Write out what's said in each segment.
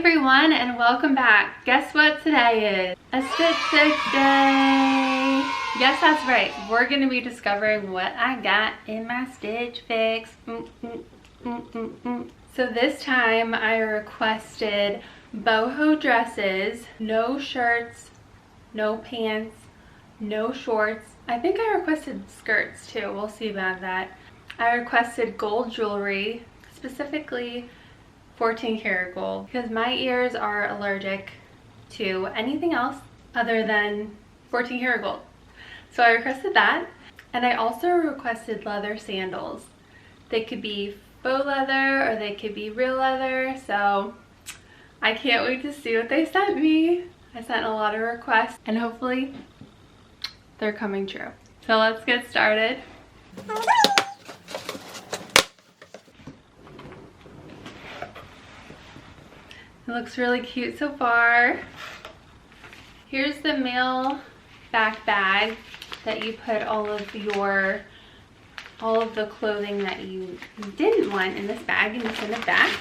everyone, and welcome back. Guess what today is? A Stitch Fix day. Yes, that's right. We're going to be discovering what I got in my Stitch Fix. So this time I requested boho dresses, no shirts, no pants, no shorts. I think I requested skirts too. We'll see about that. I requested gold jewelry, specifically 14 karat gold, because my ears are allergic to anything else other than 14 karat gold. So I requested that, and I also requested leather sandals. They could be faux leather or they could be real leather, so I can't wait to see what they sent me. I sent a lot of requests and hopefully they're coming true. So let's get started. It looks really cute so far. Here's the mail back bag that you put all of the clothing that you didn't want in this bag, and you send it back.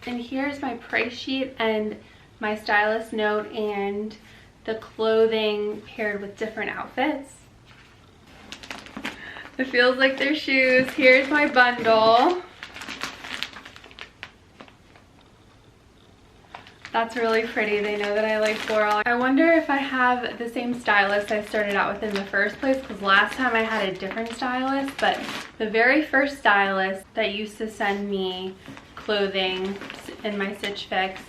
And here's my price sheet and my stylist note and the clothing paired with different outfits. It feels like they're shoes. Here's my bundle. That's really pretty. They know that I like floral. I wonder if I have the same stylist I started out with in the first place, because last time I had a different stylist, but the very first stylist that used to send me clothing in my Stitch Fix,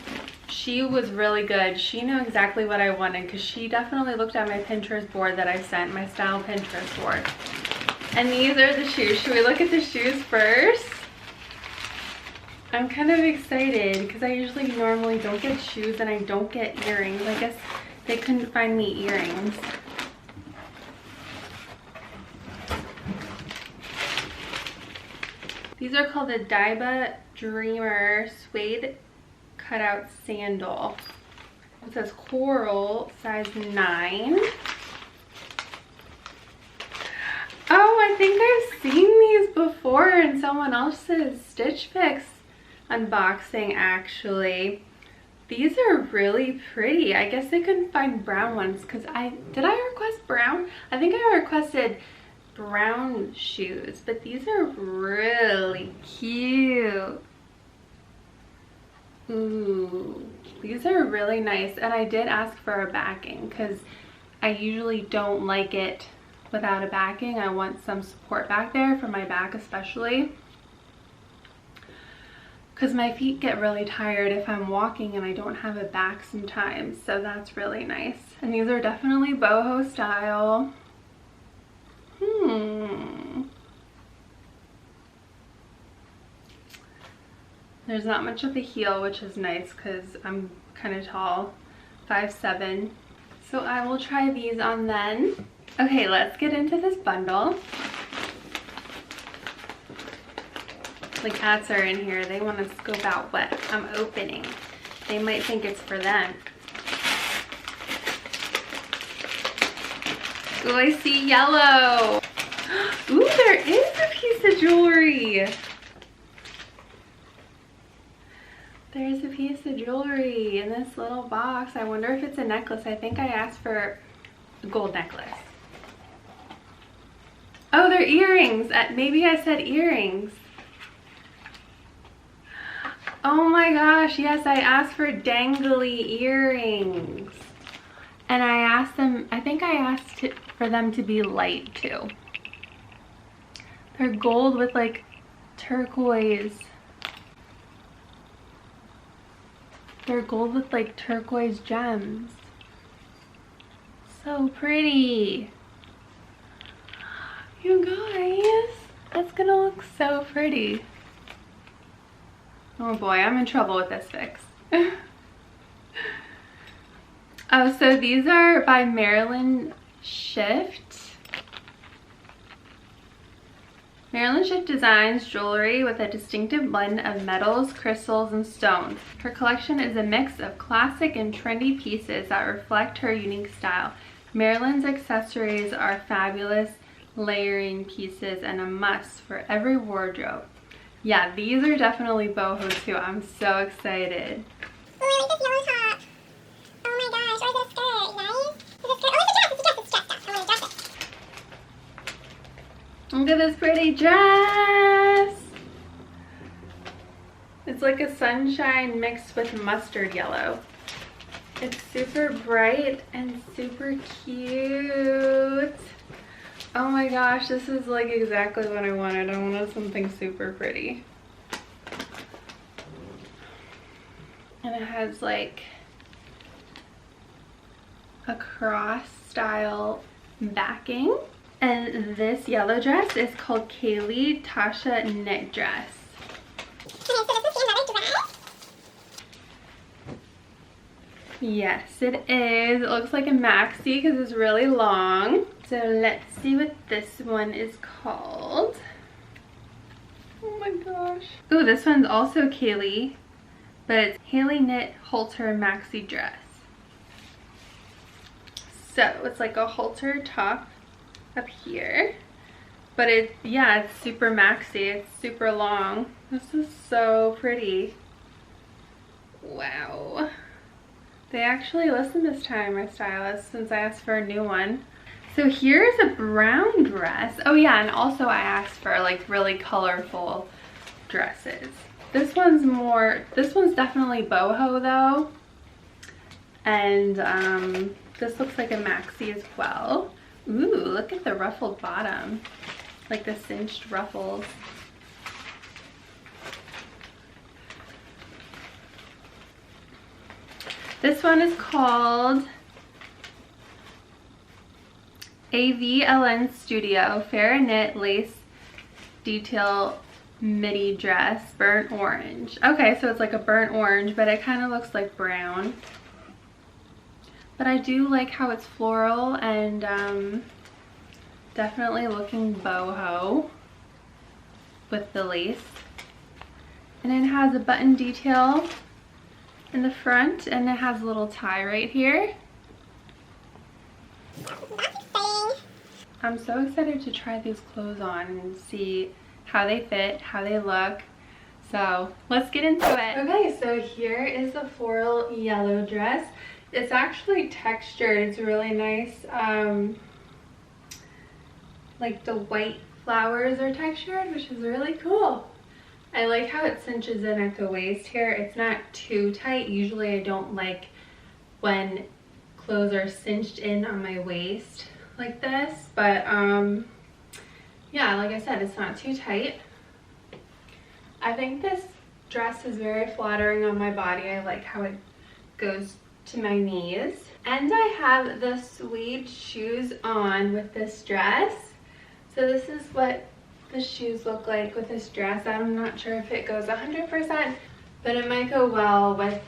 she was really good. She knew exactly what I wanted because she definitely looked at my Pinterest board that I sent, my style Pinterest board. And these are the shoes. Should we look at the shoes first? I'm kind of excited because I usually normally don't get shoes and I don't get earrings. I guess they couldn't find me earrings. These are called the Diva Dreamer Suede Cutout Sandal. It says coral, size 9. Oh, I think I've seen these before in someone else's Stitch Fix unboxing actually. These are really pretty. I guess they couldn't find brown ones because did I request brown? I think I requested brown shoes, but these are really cute. Ooh, these are really nice, and I did ask for a backing because I usually don't like it without a backing. I want some support back there for my back especially, because my feet get really tired if I'm walking and I don't have a back sometimes, so that's really nice. And these are definitely boho style. There's not much of a heel, which is nice because I'm kind of tall, 5'7". So I will try these on then. Okay, let's get into this bundle. The cats are in here. They want to scope out what I'm opening. They might think it's for them. Oh, I see yellow. Ooh, there is a piece of jewelry. There's a piece of jewelry in this little box. I wonder if it's a necklace. I think I asked for a gold necklace. Oh, they're earrings. Maybe I said earrings. Oh my gosh, yes, I asked for dangly earrings. And I asked them, I think I asked for them to be light too. They're gold with like turquoise. They're gold with like turquoise gems. So pretty. You guys, that's gonna look so pretty. Oh boy, I'm in trouble with this fix. Oh, so these are by Marilyn Shift. Marilyn Shift designs jewelry with a distinctive blend of metals, crystals, and stones. Her collection is a mix of classic and trendy pieces that reflect her unique style. Marilyn's accessories are fabulous layering pieces and a must for every wardrobe. Yeah, these are definitely boho too. I'm so excited. this yellow top. Oh my gosh, or is it a skirt, you guys? Is it a skirt? Oh, it's a dress, it's dressed up. I'm gonna dress it. Look at this pretty dress. It's like a sunshine mixed with mustard yellow. It's super bright and super cute. Oh my gosh, this is like exactly what I wanted. I wanted something super pretty. And it has like a cross style backing. And this yellow dress is called Kaylee Tasha Knit Dress. Okay, so this is another dress. Yes, it is. It looks like a maxi because it's really long. So let's see what this one is called. Oh my gosh. Ooh, this one's also Kaylee, but it's Haley Knit Halter Maxi Dress. So it's like a halter top up here, but it's super maxi. It's super long. This is so pretty. Wow. They actually listened this time, my stylist, since I asked for a new one. So here's a brown dress. Oh yeah, and also I asked for like really colorful dresses. This one's definitely boho though. And this looks like a maxi as well. Ooh, look at the ruffled bottom. Like the cinched ruffles. This one is called AVLN Studio Fair Knit Lace Detail Midi Dress, burnt orange. Okay, so it's like a burnt orange, but it kind of looks like brown. But I do like how it's floral and definitely looking boho with the lace. And it has a button detail in the front, and it has a little tie right here. I'm so excited to try these clothes on and see how they fit, how they look. So let's get into it. Okay, so here is the floral yellow dress. It's actually textured. It's really nice. Like the white flowers are textured, which is really cool. I like how it cinches in at the waist here. It's not too tight. Usually I don't like when clothes are cinched in on my waist like this, but yeah, like I said, it's not too tight. I think this dress is very flattering on my body. I like how it goes to my knees. And I have the suede shoes on with this dress. So this is what the shoes look like with this dress. I'm not sure if it goes 100%, but it might go well with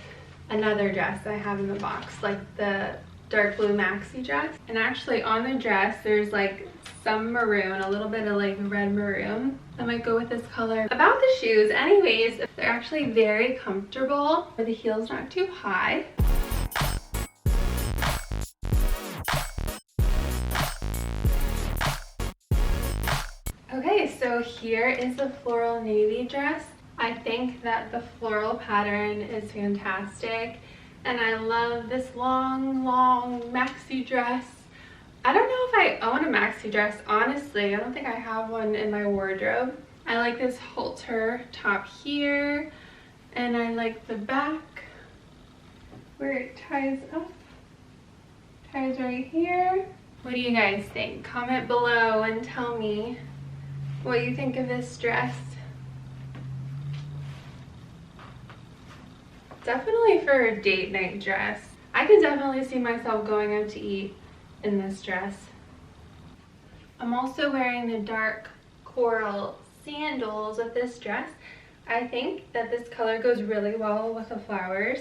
another dress I have in the box, like the dark blue maxi dress. And actually on the dress there's like some maroon, a little bit of like red maroon that might go with this color. About the shoes, anyways, they're actually very comfortable. The heel's not too high. Okay, so here is the floral navy dress. I think that the floral pattern is fantastic, and I love this long maxi dress. I don't know if I own a maxi dress, honestly. I don't think I have one in my wardrobe. I like this halter top here, and I like the back where it ties up. Ties right here. What do you guys think? Comment below and tell me what you think of this dress. Definitely for a date night dress. I could definitely see myself going out to eat in this dress. I'm also wearing the dark coral sandals with this dress. I think that this color goes really well with the flowers.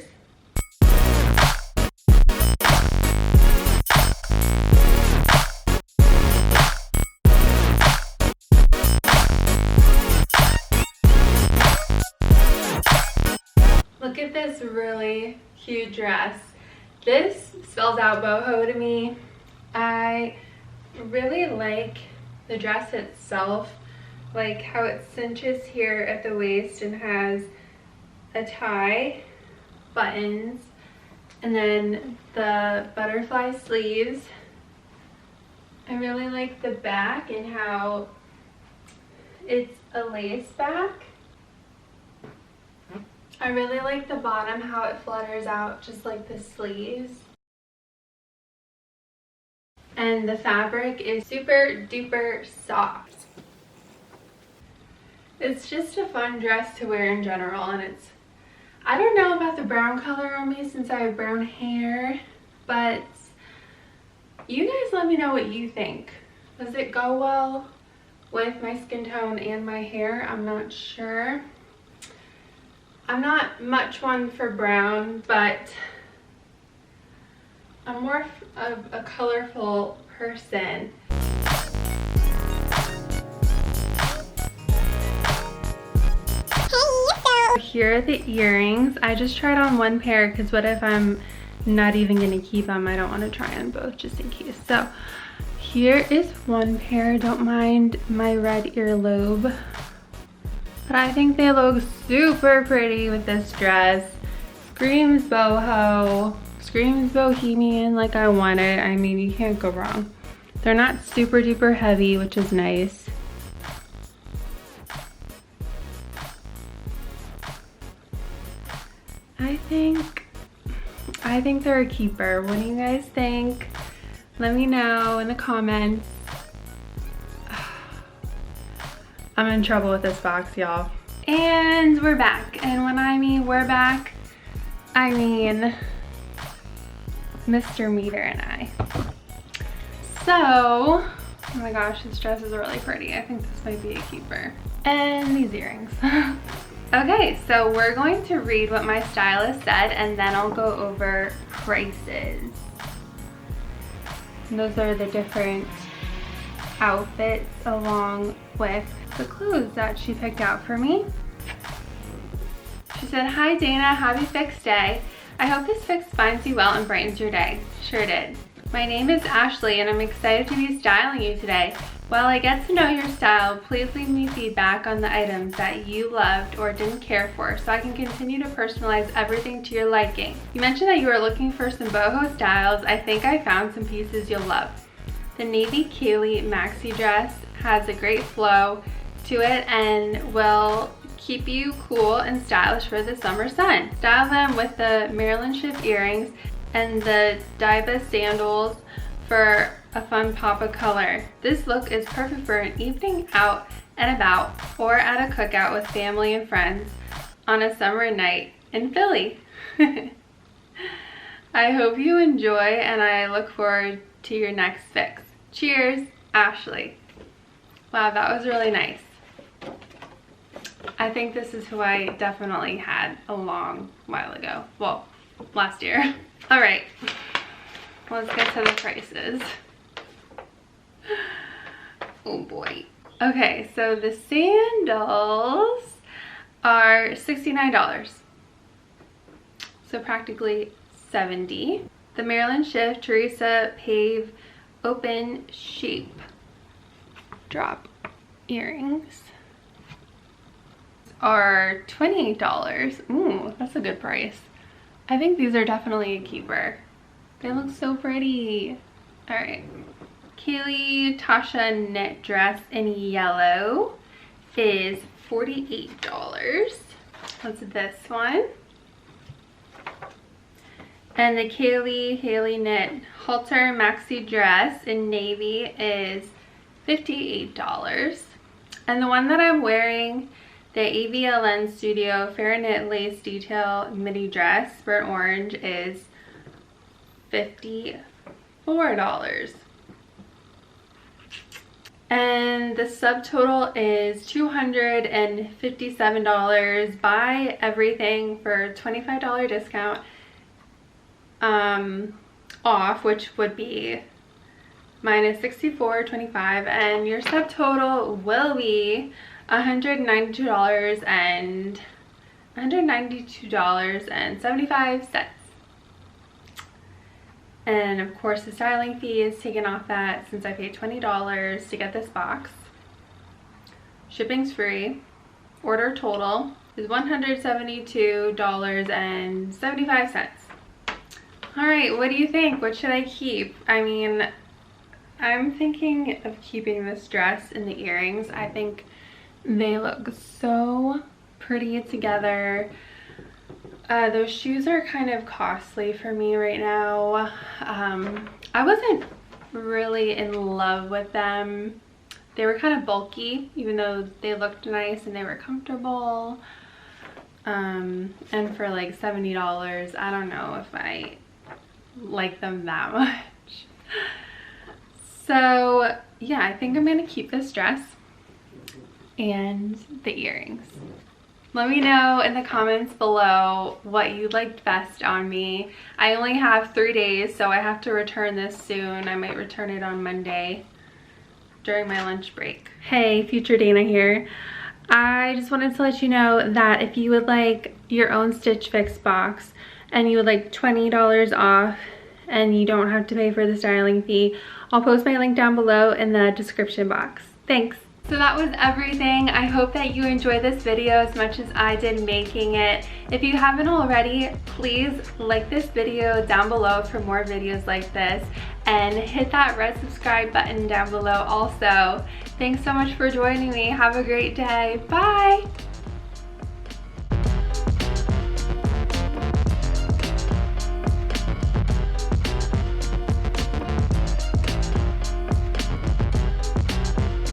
Look at this really cute dress. This spells out boho to me. I really like the dress itself, like how it cinches here at the waist and has a tie, buttons. And then the butterfly sleeves. I really like the back and how it's a lace back. I really like the bottom, how it flutters out just like the sleeves. And the fabric is super duper soft. It's just a fun dress to wear in general, and it's, I don't know about the brown color on me since I have brown hair, but you guys let me know what you think. Does it go well with my skin tone and my hair? I'm not sure. I'm not much one for brown, but I'm more of a colorful person. Here are the earrings. I just tried on one pair because what if I'm not even going to keep them? I don't want to try on both just in case. So here is one pair. Don't mind my red earlobe. But I think they look super pretty with this dress. Screams boho, screams bohemian like I want it. I mean, you can't go wrong. They're not super duper heavy, which is nice. I think they're a keeper. What do you guys think? Let me know in the comments. I'm in trouble with this box, y'all. And we're back. And when I mean we're back, I mean Mr. Meter and I. So, oh my gosh, this dress is really pretty. I think this might be a keeper. And these earrings. Okay, so we're going to read what my stylist said, and then I'll go over prices. And those are the different outfits along with the clothes that she picked out for me. She said, "Hi Dana, happy Fix Day. I hope this fix finds you well and brightens your day." Sure did. "My name is Ashley and I'm excited to be styling you today. While I get to know your style, please leave me feedback on the items that you loved or didn't care for so I can continue to personalize everything to your liking. You mentioned that you were looking for some boho styles. I think I found some pieces you'll love. The navy Kaylee maxi dress has a great flow to it and will keep you cool and stylish for the summer sun. Style them with the Maryland shift earrings and the Diba sandals for a fun pop of color. This look is perfect for an evening out and about or at a cookout with family and friends on a summer night in Philly." I hope you enjoy and I look forward to your next fix. Cheers, Ashley. Wow, that was really nice. I think this is who I definitely had a long while ago. Well, last year. All right, let's get to the prices. Oh boy. Okay, so the sandals are $69. So practically $70. The Maryland Shift Teresa Pave open shape drop earrings are $28. Ooh, that's a good price. I think these are definitely a keeper. They look so pretty. All right. Kaylee Tasha knit dress in yellow is $48. What's this one? And the Kaylee Haley knit halter maxi dress in navy is $58. And the one that I'm wearing, the AVLN Studio Fair Knit Lace Detail midi dress, burnt orange, is $54. And the subtotal is $257. Buy everything for $25 discount off, which would be minus $64.25, and your subtotal will be $192.75. And of course the styling fee is taken off that since I paid $20 to get this box. Shipping's free. Order total is $172.75. All right, what do you think? What should I keep? I mean, I'm thinking of keeping this dress and the earrings. I think they look so pretty together. Those shoes are kind of costly for me right now. I wasn't really in love with them. They were kind of bulky, even though they looked nice and they were comfortable. And for like $70, I don't know if I like them that much. So yeah, I think I'm gonna keep this dress and the earrings. Let me know in the comments below what you liked best on me. I only have 3 days, so I have to return this soon. I might return it on Monday during my lunch break. Hey, future Dana here. I just wanted to let you know that if you would like your own Stitch Fix box and you would like $20 off and you don't have to pay for the styling fee, I'll post my link down below in the description box. Thanks. So that was everything. I hope that you enjoyed this video as much as I did making it. If you haven't already, please like this video down below for more videos like this and hit that red subscribe button down below also. Thanks so much for joining me. Have a great day. Bye.